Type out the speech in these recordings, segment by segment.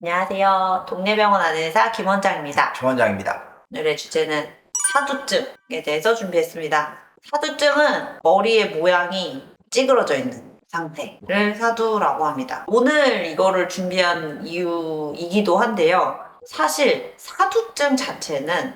안녕하세요. 동네병원 안내사 김원장입니다. 조원장입니다. 오늘의 주제는 사두증에 대해서 준비했습니다. 사두증은 머리의 모양이 찌그러져 있는 상태를 사두라고 합니다. 오늘 이거를 준비한 이유이기도 한데요. 사실 사두증 자체는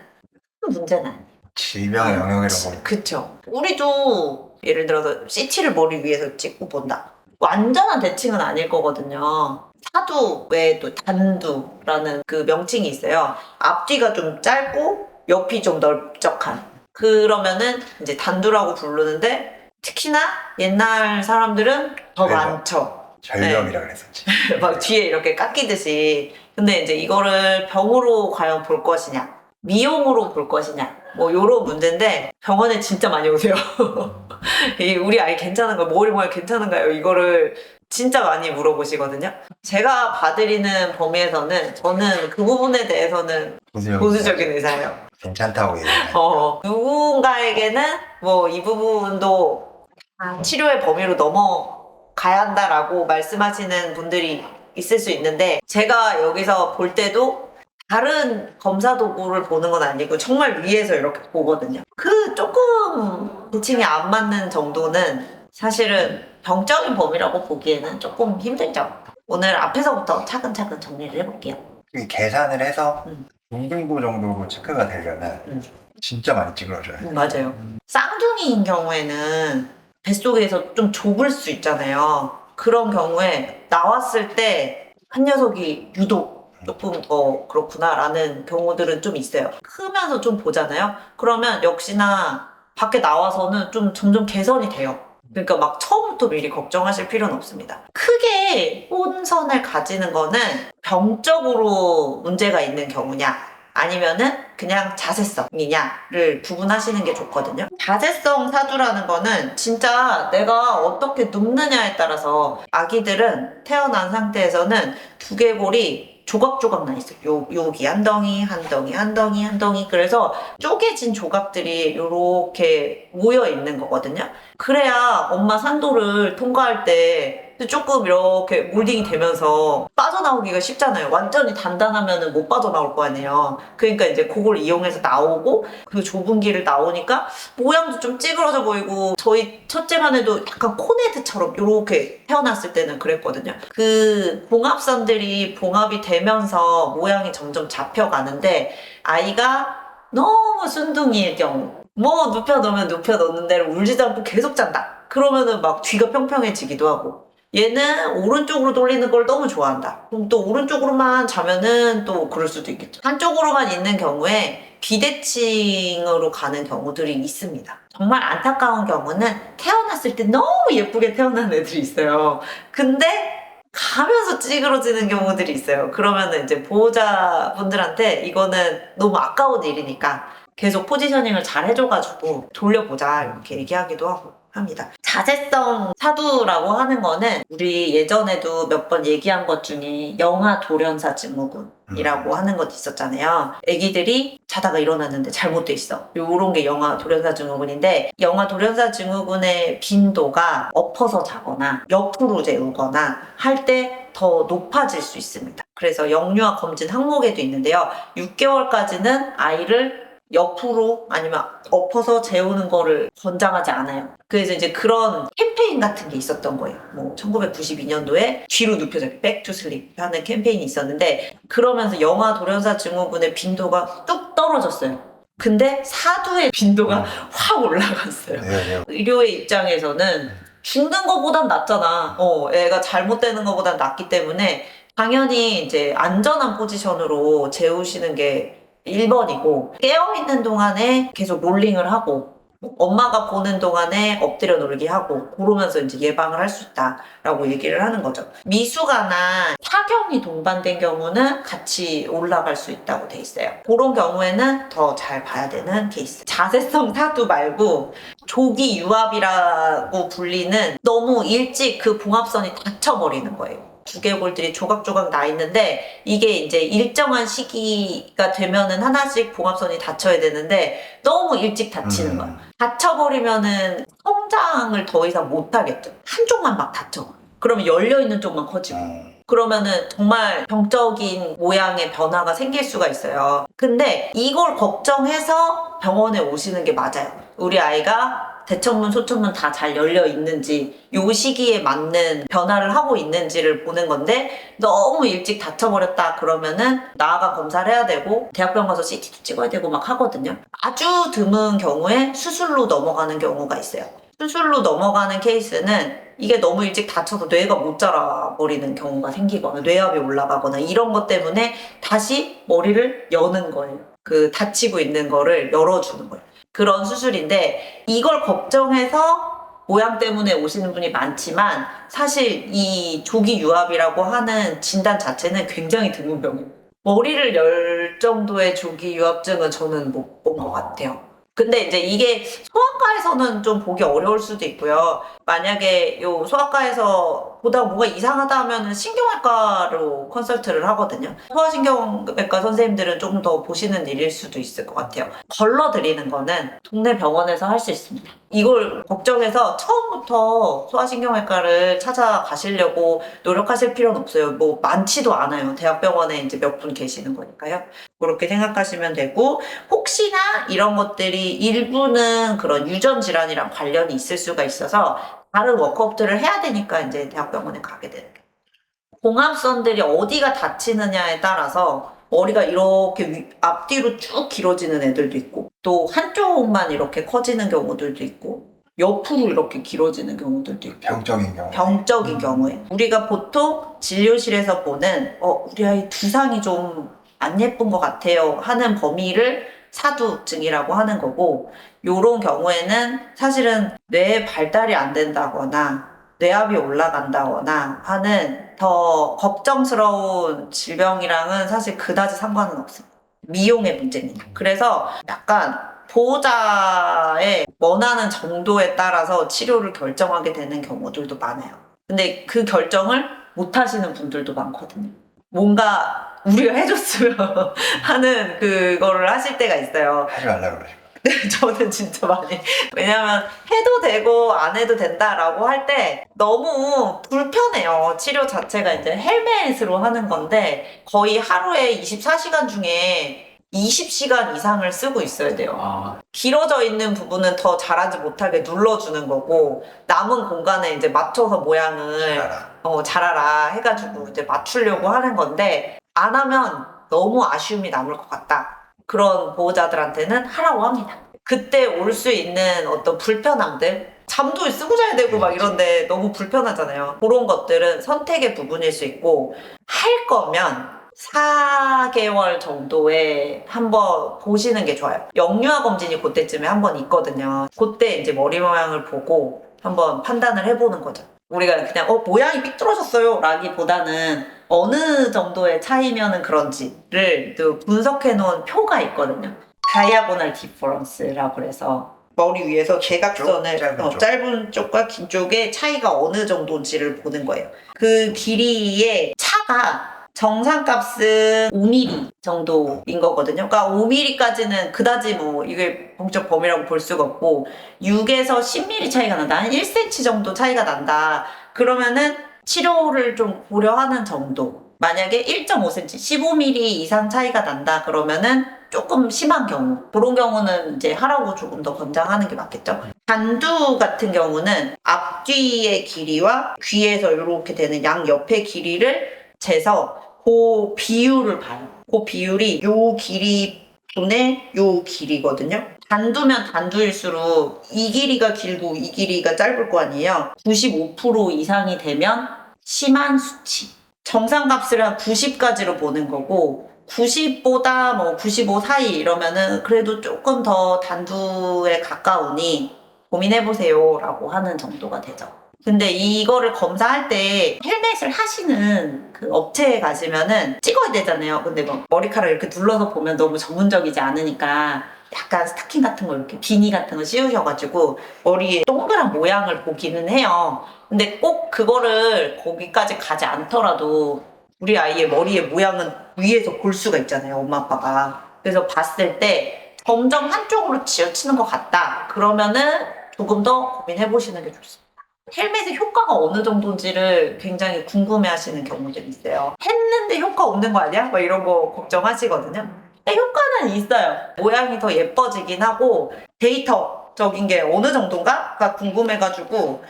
큰 문제는 아니에요. 질병의 영역이라고. 그쵸. 우리도 예를 들어서 CT를 머리 위에서 찍고 본다. 완전한 대칭은 아닐 거거든요. 사두 외에도 단두라는 그 명칭이 있어요. 앞뒤가 좀 짧고 옆이 좀 넓적한. 그러면은 이제 단두라고 부르는데 특히나 옛날 사람들은 더 그래요. 많죠. 절벽이라 그랬었지. 막 뒤에 이렇게 깎이듯이. 근데 이제 이거를 병으로 과연 볼 것이냐, 미용으로 볼 것이냐, 뭐 요런 문제인데 병원에 진짜 많이 오세요. 우리 아이 괜찮은가요? 머리 모양 괜찮은가요? 이거를 진짜 많이 물어보시거든요. 제가 봐드리는 범위에서는 저는 그 부분에 대해서는 보수적인 의사예요. 괜찮다고 얘기해요. 누군가에게는 뭐 이 부분도 치료의 범위로 넘어가야 한다라고 말씀하시는 분들이 있을 수 있는데 제가 여기서 볼 때도 다른 검사 도구를 보는 건 아니고 정말 위에서 이렇게 보거든요. 그 조금 대칭이 안 맞는 정도는 사실은 병적인 범위라고 보기에는 조금 힘들죠. 오늘 앞에서부터 차근차근 정리를 해볼게요. 이 계산을 해서 음. 중등도 정도로 체크가 되려면 진짜 많이 찌그러져요. 맞아요. 쌍둥이인 경우에는 뱃속에서 좀 좁을 수 있잖아요. 그런 경우에 나왔을 때 한 녀석이 유독 조금 더 그렇구나라는 경우들은 좀 있어요. 크면서 좀 보잖아요. 그러면 역시나 밖에 나와서는 좀 점점 개선이 돼요. 그러니까 막 처음부터 미리 걱정하실 필요는 없습니다. 크게 혼선을 가지는 거는 병적으로 문제가 있는 경우냐 아니면은 그냥 자세성이냐를 구분하시는 게 좋거든요. 자세성 사두라는 거는 진짜 내가 어떻게 눕느냐에 따라서 아기들은 태어난 상태에서는 두개골이 조각조각 나 있어요. 여기 한 덩이, 한 덩이, 한 덩이, 한 덩이. 그래서 쪼개진 조각들이 이렇게 모여 있는 거거든요. 그래야 엄마 산도를 통과할 때 조금 이렇게 몰딩이 되면서 빠져나오기가 쉽잖아요. 완전히 단단하면 못 빠져나올 거 아니에요. 그러니까 이제 그걸 이용해서 나오고 그 좁은 길을 나오니까 모양도 좀 찌그러져 보이고 저희 첫째만 해도 약간 코네드처럼 이렇게 태어났을 때는 그랬거든요. 그 봉합선들이 봉합이 되면서 모양이 점점 잡혀가는데 아이가 너무 순둥이일 경우 뭐 눕혀놓으면 눕혀놓는 대로 울지도 않고 계속 잔다. 그러면은 막 뒤가 평평해지기도 하고 얘는 오른쪽으로 돌리는 걸 너무 좋아한다. 그럼 또 오른쪽으로만 자면은 또 그럴 수도 있겠죠. 한쪽으로만 있는 경우에 비대칭으로 가는 경우들이 있습니다. 정말 안타까운 경우는 태어났을 때 너무 예쁘게 태어난 애들이 있어요. 근데 가면서 찌그러지는 경우들이 있어요. 그러면은 이제 보호자분들한테 이거는 너무 아까운 일이니까 계속 포지셔닝을 잘 해줘가지고 돌려보자 이렇게 얘기하기도 하고 합니다. 자세성 사두라고 하는 거는 우리 예전에도 몇 번 얘기한 것 중에 영아 돌연사 증후군이라고 하는 것도 있었잖아요. 애기들이 자다가 일어났는데 잘못돼 있어. 요런 게 영아 돌연사 증후군인데 영아 돌연사 증후군의 빈도가 엎어서 자거나 옆으로 재우거나 할 때 더 높아질 수 있습니다. 그래서 영유아 검진 항목에도 있는데요. 6개월까지는 아이를 옆으로 아니면 엎어서 재우는 거를 권장하지 않아요. 그래서 이제 그런 캠페인 같은 게 있었던 거예요. 뭐 1992년도에 뒤로 눕혀자 Back to Sleep 하는 캠페인이 있었는데 그러면서 영아 돌연사 증후군의 빈도가 뚝 떨어졌어요. 근데 사두의 빈도가 확 올라갔어요. 네. 의료의 입장에서는 죽는 것보단 낫잖아. 애가 잘못되는 것보단 낫기 때문에 당연히 이제 안전한 포지션으로 재우시는 게 1번이고 깨어있는 동안에 계속 롤링을 하고 엄마가 보는 동안에 엎드려 놀기 하고 그러면서 이제 예방을 할 수 있다라고 얘기를 하는 거죠. 미숙아나 사경이 동반된 경우는 같이 올라갈 수 있다고 돼 있어요. 그런 경우에는 더 잘 봐야 되는 케이스. 자세성 사두 말고 조기 유압이라고 불리는 너무 일찍 그 봉합선이 닫혀버리는 거예요. 두개골들이 조각조각 나 있는데 이게 이제 일정한 시기가 되면은 하나씩 봉합선이 닫혀야 되는데 너무 일찍 닫히는 거야. 닫혀버리면은 성장을 더 이상 못 하겠죠. 한쪽만 막 닫혀. 그러면 열려있는 쪽만 커지고 그러면은 정말 병적인 모양의 변화가 생길 수가 있어요. 근데 이걸 걱정해서 병원에 오시는 게 맞아요. 우리 아이가 대청문, 소청문 다 잘 열려 있는지, 요 시기에 맞는 변화를 하고 있는지를 보는 건데, 너무 일찍 다쳐버렸다 그러면은 나아가 검사를 해야 되고, 대학병원 가서 CT도 찍어야 되고 막 하거든요. 아주 드문 경우에 수술로 넘어가는 경우가 있어요. 수술로 넘어가는 케이스는 이게 너무 일찍 다쳐서 뇌가 못 자라버리는 경우가 생기거나 뇌압이 올라가거나 이런 것 때문에 다시 머리를 여는 거예요. 그 다치고 있는 거를 열어주는 거예요. 그런 수술인데 이걸 걱정해서 모양 때문에 오시는 분이 많지만 사실 이 조기 유압이라고 하는 진단 자체는 굉장히 드문 병이에요. 머리를 열 정도의 조기 유압증은 저는 못 본 것 같아요. 근데 이제 이게 소아과에서는 좀 보기 어려울 수도 있고요. 만약에 요 소아과에서 보다 뭐가 이상하다 하면은 신경외과로 컨설트를 하거든요. 소아신경외과 선생님들은 좀 더 보시는 일일 수도 있을 것 같아요. 걸러드리는 거는 동네 병원에서 할 수 있습니다. 이걸 걱정해서 처음부터 소아신경외과를 찾아가시려고 노력하실 필요는 없어요. 뭐 많지도 않아요. 대학병원에 이제 몇 분 계시는 거니까요. 그렇게 생각하시면 되고, 혹시나 이런 것들이 일부는 그런 유전 질환이랑 관련이 있을 수가 있어서 다른 워크업들을 해야 되니까 이제 대학병원에 가게 되는 거예요. 공합선들이 어디가 다치느냐에 따라서 머리가 이렇게 앞뒤로 쭉 길어지는 애들도 있고, 또 한쪽만 이렇게 커지는 경우들도 있고, 옆으로 이렇게 길어지는 경우들도 있고, 병적인 경우. 병적인 경우에 우리가 보통 진료실에서 보는 우리 아이 두상이 좀 안 예쁜 것 같아요 하는 범위를 사두증이라고 하는 거고, 요런 경우에는 사실은 뇌 발달이 안 된다거나 뇌압이 올라간다거나 하는 더 걱정스러운 질병이랑은 사실 그다지 상관은 없습니다. 미용의 문제입니다. 그래서 약간 보호자의 원하는 정도에 따라서 치료를 결정하게 되는 경우들도 많아요. 근데 그 결정을 못 하시는 분들도 많거든요. 뭔가 우리가 해줬으면 하는 그거를 하실 때가 있어요. 하지 말라 그러시고. 저는 진짜 많이. 왜냐면 해도 되고 안 해도 된다라고 할 때 너무 불편해요. 치료 자체가 이제 헬멧으로 하는 건데 거의 하루에 24시간 중에 20시간 이상을 쓰고 있어야 돼요. 길어져 있는 부분은 더 잘하지 못하게 눌러주는 거고, 남은 공간에 이제 맞춰서 모양을 잘하라 해가지고 이제 맞추려고 하는 건데, 안 하면 너무 아쉬움이 남을 것 같다. 그런 보호자들한테는 하라고 합니다. 그때 올 수 있는 어떤 불편함들, 잠도 쓰고 자야 되고 막 이런데 너무 불편하잖아요. 그런 것들은 선택의 부분일 수 있고, 할 거면 4개월 정도에 한번 보시는 게 좋아요. 영유아 검진이 그때쯤에 한번 있거든요. 그때 이제 머리 모양을 보고 한번 판단을 해보는 거죠. 우리가 그냥 모양이 삐뚤어졌어요 라기보다는 어느 정도의 차이면은 그런지를 또 분석해 놓은 표가 있거든요. 다이아고널 디퍼런스라고 그래서 머리 위에서 대각선을 짧은 쪽과 긴 쪽의 차이가 어느 정도인지를 보는 거예요. 그 길이의 차가 정상값은 5mm 정도인 거거든요. 그러니까 5mm까지는 그다지 뭐 이게 범적 범위라고 볼 수가 없고, 6에서 10mm 차이가 난다. 한 1cm 정도 차이가 난다. 그러면은 치료를 좀 고려하는 정도. 만약에 1.5cm, 15mm 이상 차이가 난다 그러면은 조금 심한 경우, 그런 경우는 이제 하라고 조금 더 권장하는 게 맞겠죠. 단두 같은 경우는 앞뒤의 길이와 귀에서 이렇게 되는 양 옆의 길이를 재서 그 비율을 봐요. 그 비율이 요 길이 분의 요 길이거든요. 단두면 단두일수록 이 길이가 길고 이 길이가 짧을 거 아니에요. 95% 이상이 되면 심한 수치. 정상값을 한 90까지로 보는 거고, 90보다 뭐 95 사이 이러면은 그래도 조금 더 단두에 가까우니 고민해보세요 라고 하는 정도가 되죠. 근데 이거를 검사할 때 헬멧을 하시는 그 업체에 가시면은 찍어야 되잖아요. 근데 뭐 머리카락 이렇게 눌러서 보면 너무 전문적이지 않으니까 약간 스타킹 같은 거 이렇게 비니 같은 거 씌우셔가지고 머리에 동그란 모양을 보기는 해요. 근데 꼭 그거를 거기까지 가지 않더라도 우리 아이의 머리의 모양은 위에서 볼 수가 있잖아요, 엄마 아빠가. 그래서 봤을 때 점점 한쪽으로 치우치는 것 같다 그러면은 조금 더 고민해보시는 게 좋습니다. 헬멧의 효과가 어느 정도인지를 굉장히 궁금해 하시는 경우들이 있어요. 했는데 효과 없는 거 아니야? 막 이런 거 걱정하시거든요. 근데 효과는 있어요. 모양이 더 예뻐지긴 하고 데이터적인 게 어느 정도인가가 궁금해가지고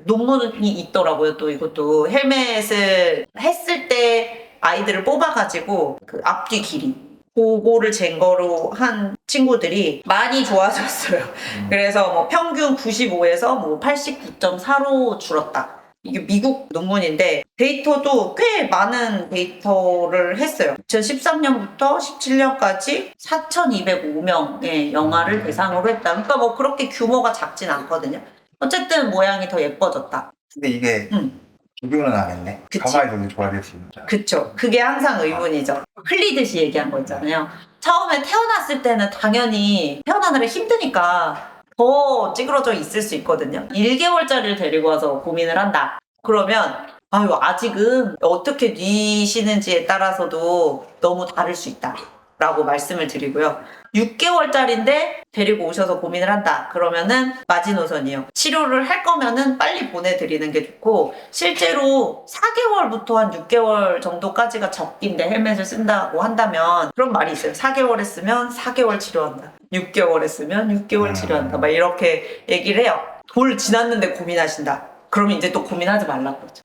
논문이 있더라고요. 또 이것도 헬멧을 했을 때 아이들을 뽑아가지고 그 앞뒤 길이 그거를 잰 거로 한 친구들이 많이 좋아졌어요. 그래서 뭐 평균 95에서 뭐 89.4로 줄었다. 이게 미국 논문인데 데이터도 꽤 많은 데이터를 했어요. 2013년부터 17년까지 4,205명의 영아를 대상으로 했다. 그러니까 뭐 그렇게 규모가 작진 않거든요. 어쨌든 모양이 더 예뻐졌다. 근데 이게 비교는 안 했네. 그치. 가만히 둬도 좋아질 수 있는. 그쵸. 그게 항상 의문이죠. 흘리듯이 얘기한 거 있잖아요. 처음에 태어났을 때는 당연히 태어나느라 힘드니까 더 찌그러져 있을 수 있거든요. 1개월짜리를 데리고 와서 고민을 한다. 그러면 아유 아직은 어떻게 뉘시는지에 따라서도 너무 다를 수 있다. 라고 말씀을 드리고요. 6개월짜리인데 데리고 오셔서 고민을 한다. 그러면은 마지노선이요. 치료를 할 거면은 빨리 보내드리는 게 좋고 실제로 4개월부터 한 6개월 정도까지가 적긴데 헬멧을 쓴다고 한다면 그런 말이 있어요. 4개월 했으면 4개월 치료한다. 6개월 했으면 6개월 치료한다. 막 이렇게 얘기를 해요. 돌 지났는데 고민하신다. 그러면 이제 또 고민하지 말라고 그러죠.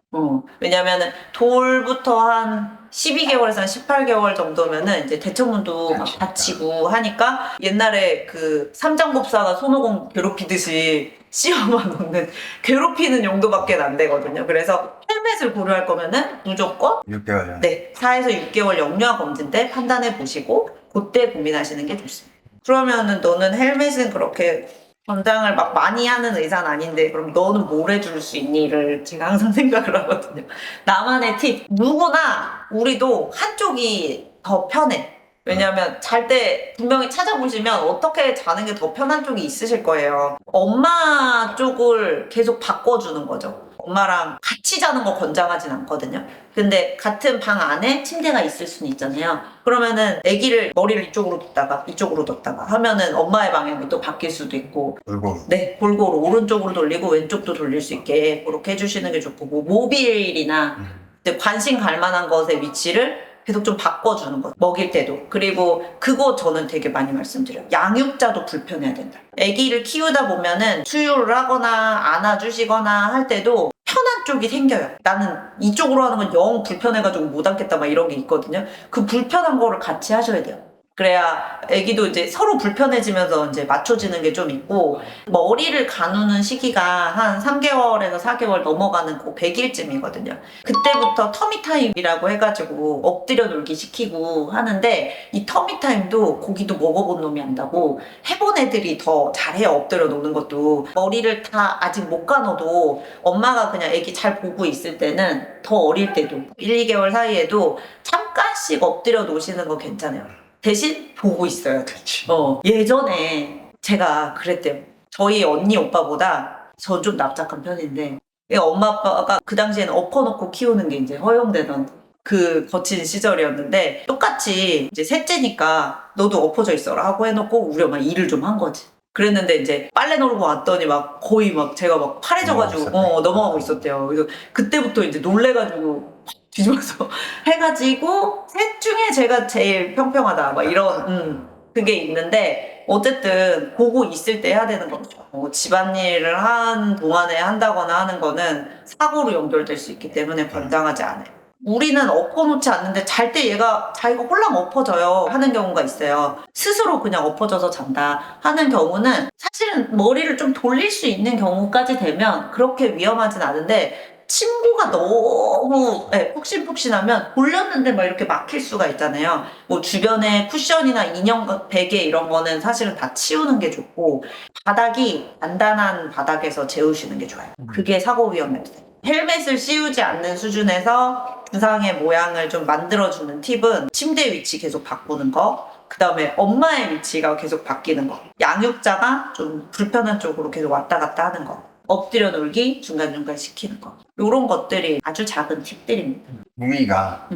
왜냐면은 돌부터 한 12개월에서 한 18개월 정도면은 이제 대처문도 막 다치고 하니까 옛날에 그 삼장법사가 손오공 괴롭히듯이 씌워만 놓는 괴롭히는 용도밖에 안 되거든요. 그래서 헬멧을 고려할 거면은 무조건 6개월 전에. 네 4에서 6개월 영유아 검진 때 판단해 보시고 그때 고민하시는 게 좋습니다. 그러면은 너는 헬멧은 그렇게 권장을 막 많이 하는 의사는 아닌데 그럼 너는 뭘 해줄 수 있니?를 제가 항상 생각을 하거든요. 나만의 팁. 누구나 우리도 한쪽이 더 편해. 왜냐하면 잘 때 분명히 찾아보시면 어떻게 자는 게 더 편한 쪽이 있으실 거예요. 엄마 쪽을 계속 바꿔주는 거죠. 엄마랑 같이 자는 거 권장하진 않거든요. 근데 같은 방 안에 침대가 있을 수는 있잖아요. 그러면은 아기를 머리를 이쪽으로 뒀다가 이쪽으로 뒀다가 하면은 엄마의 방향이 또 바뀔 수도 있고 골고루. 네, 골고루 오른쪽으로 돌리고 왼쪽도 돌릴 수 있게 그렇게 해주시는 게 좋고 뭐 모빌이나 이제 관심 갈 만한 것의 위치를 계속 좀 바꿔주는 것 먹일 때도 그리고 그거 저는 되게 많이 말씀드려요. 양육자도 불편해야 된다. 아기를 키우다 보면은 수유를 하거나 안아주시거나 할 때도 편한 쪽이 생겨요. 나는 이쪽으로 하는 건 영 불편해가지고 못 앉겠다 막 이런 게 있거든요. 그 불편한 거를 같이 하셔야 돼요. 그래야 아기도 이제 서로 불편해지면서 이제 맞춰지는 게 좀 있고 머리를 가누는 시기가 한 3개월에서 4개월 넘어가는 그 100일쯤이거든요. 그때부터 터미타임이라고 해가지고 엎드려 놀기 시키고 하는데 이 터미타임도 고기도 먹어본 놈이 안다고 해본 애들이 더 잘해요. 엎드려 노는 것도 머리를 다 아직 못 가눠도 엄마가 그냥 아기 잘 보고 있을 때는 더 어릴 때도 1, 2개월 사이에도 잠깐씩 엎드려 노시는 거 괜찮아요. 대신 보고 있어요. 그치. 예전에 제가 그랬대요. 저희 언니 오빠보다 저 좀 납작한 편인데 엄마 아빠가 그 당시에는 엎어놓고 키우는 게 이제 허용되던 그 거친 시절이었는데 똑같이 이제 셋째니까 너도 엎어져 있어라 하고 해놓고 우리 엄마 일을 좀 한 거지. 그랬는데 이제 빨래 놀고 왔더니 막 거의 막 제가 막 파래져가지고 넘어가고 있었대요. 그래서 그때부터 이제 놀래가지고 뒤집어서 해가지고 셋 중에 제가 제일 평평하다 막 이런 그게 있는데 어쨌든 보고 있을 때 해야 되는 거죠. 집안일을 한 동안에 한다거나 하는 거는 사고로 연결될 수 있기 때문에 권장하지 않아요. 우리는 엎어놓지 않는데 잘 때 얘가 자기가 홀랑 엎어져요 하는 경우가 있어요. 스스로 그냥 엎어져서 잔다 하는 경우는 사실은 머리를 좀 돌릴 수 있는 경우까지 되면 그렇게 위험하진 않은데 침구가 너무 푹신푹신하면 돌렸는데 막 이렇게 막힐 수가 있잖아요. 뭐 주변에 쿠션이나 인형 베개 이런 거는 사실은 다 치우는 게 좋고 바닥이 단단한 바닥에서 재우시는 게 좋아요. 그게 사고 위험입니다. 헬멧을 씌우지 않는 수준에서 부상의 모양을 좀 만들어주는 팁은 침대 위치 계속 바꾸는 거, 그 다음에 엄마의 위치가 계속 바뀌는 거, 양육자가 좀 불편한 쪽으로 계속 왔다 갔다 하는 거, 엎드려 놀기 중간중간 시키는 거, 이런 것들이 아주 작은 팁들입니다. 무늬가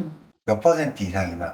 몇 % 이상이면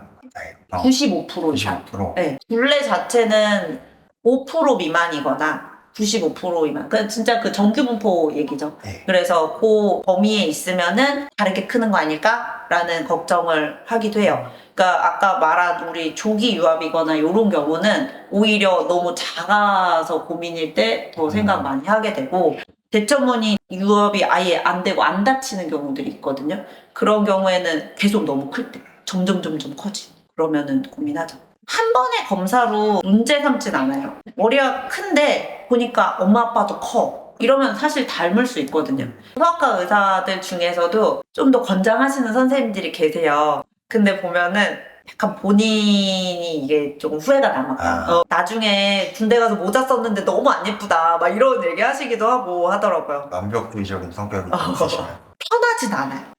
95% 이상. 95%. 네. 둘레 자체는 5% 미만이거나 95%이면 진짜 그 정규분포 얘기죠. 네. 그래서 그 범위에 있으면은 다르게 크는 거 아닐까라는 걱정을 하기도 해요. 그러니까 아까 말한 우리 조기 유압이거나 이런 경우는 오히려 너무 작아서 고민일 때 더 생각 많이 하게 되고, 대처문이 유압이 아예 안 되고 안 다치는 경우들이 있거든요. 그런 경우에는 계속 너무 클 때 점점 커지. 그러면은 고민하죠. 한 번의 검사로 문제 삼진 않아요. 머리가 큰데 보니까 엄마 아빠도 커. 이러면 사실 닮을 수 있거든요. 소아과 의사들 중에서도 좀 더 권장하시는 선생님들이 계세요. 근데 보면은 약간 본인이 이게 조금 후회가 남았다. 나중에 군대 가서 모자 썼는데 너무 안 예쁘다. 막 이런 얘기 하시기도 하고 하더라고요. 완벽주의적인 성격이 좀 있으시나요? 편하진 않아요.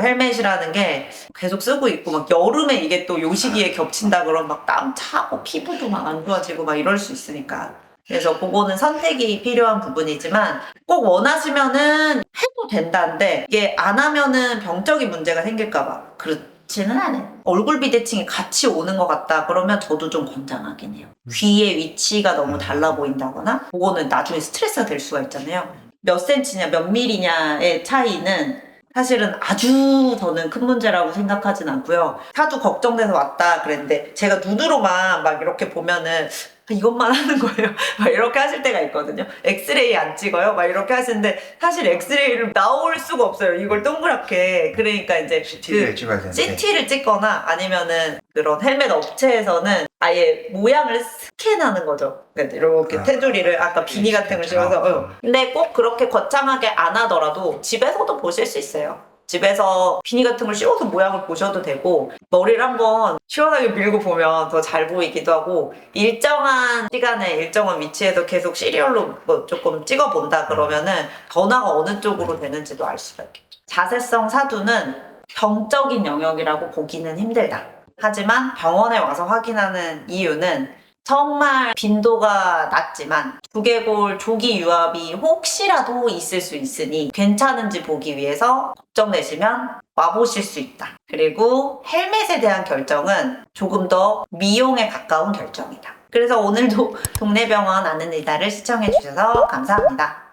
헬멧이라는 게 계속 쓰고 있고, 막 여름에 이게 또 요 시기에 겹친다 그러면 막 땀 차고 피부도 막 안 좋아지고 막 이럴 수 있으니까. 그래서 그거는 선택이 필요한 부분이지만 꼭 원하시면은 해도 된다는데, 이게 안 하면은 병적인 문제가 생길까봐 그렇지는 않아요. 얼굴 비대칭이 같이 오는 것 같다 그러면 저도 좀 권장하긴 해요. 귀의 위치가 너무 달라 보인다거나, 그거는 나중에 스트레스가 될 수가 있잖아요. 몇 센치냐 몇 밀리냐의 차이는 사실은 아주 저는 큰 문제라고 생각하진 않고요. 하도 걱정돼서 왔다 그랬는데, 제가 눈으로만 막 이렇게 보면은 이것만 하는 거예요. 막 이렇게 하실 때가 있거든요. 엑스레이 안 찍어요? 막 이렇게 하시는데, 사실 엑스레이를 나올 수가 없어요. 이걸 동그랗게. 그러니까 이제 CT를 찍어야 되는데. CT를 찍거나 아니면은 그런 헬멧 업체에서는 아예 모양을 스캔하는 거죠. 그러니까 이렇게 테두리를 아까 비니 같은 걸 씌워서. 근데 꼭 그렇게 거창하게 안 하더라도 집에서도 보실 수 있어요. 집에서 비니 같은 걸 씌워서 모양을 보셔도 되고, 머리를 한번 시원하게 밀고 보면 더 잘 보이기도 하고, 일정한 시간에 일정한 위치에서 계속 시리얼로 뭐 조금 찍어본다 그러면은 변화가 어느 쪽으로 되는지도 알 수가 있겠죠. 자세성 사두는 병적인 영역이라고 보기는 힘들다. 하지만 병원에 와서 확인하는 이유는 정말 빈도가 낮지만 두개골 조기 유압이 혹시라도 있을 수 있으니 괜찮은지 보기 위해서 걱정되시면 와보실 수 있다. 그리고 헬멧에 대한 결정은 조금 더 미용에 가까운 결정이다. 그래서 오늘도 동네병원 아는 의사를 시청해주셔서 감사합니다.